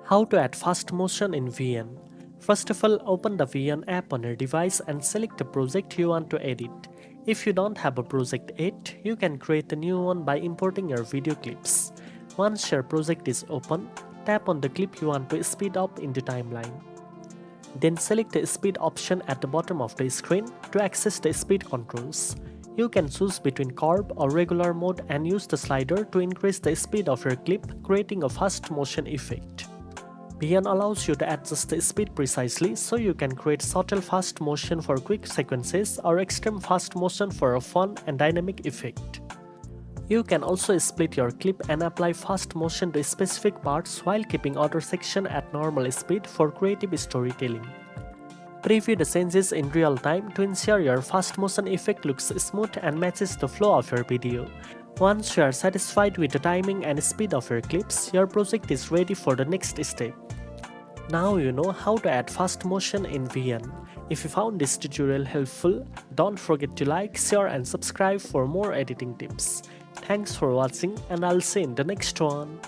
How to add fast motion in VN. First of all, open the VN app on your device and select the project you want to edit. If you don't have a project yet, you can create a new one by importing your video clips. Once your project is open, tap on the clip you want to speed up in the timeline. Then select the speed option at the bottom of the screen to access the speed controls. You can choose between curve or regular mode and use the slider to increase the speed of your clip, creating a fast motion effect. VN allows you to adjust the speed precisely so you can create subtle fast motion for quick sequences or extreme fast motion for a fun and dynamic effect. You can also split your clip and apply fast motion to specific parts while keeping other section at normal speed for creative storytelling. Preview the changes in real time to ensure your fast motion effect looks smooth and matches the flow of your video. Once you are satisfied with the timing and speed of your clips, your project is ready for the next step. Now you know how to add fast motion in VN. If you found this tutorial helpful, don't forget to like, share and subscribe for more editing tips. Thanks for watching and I'll see you in the next one.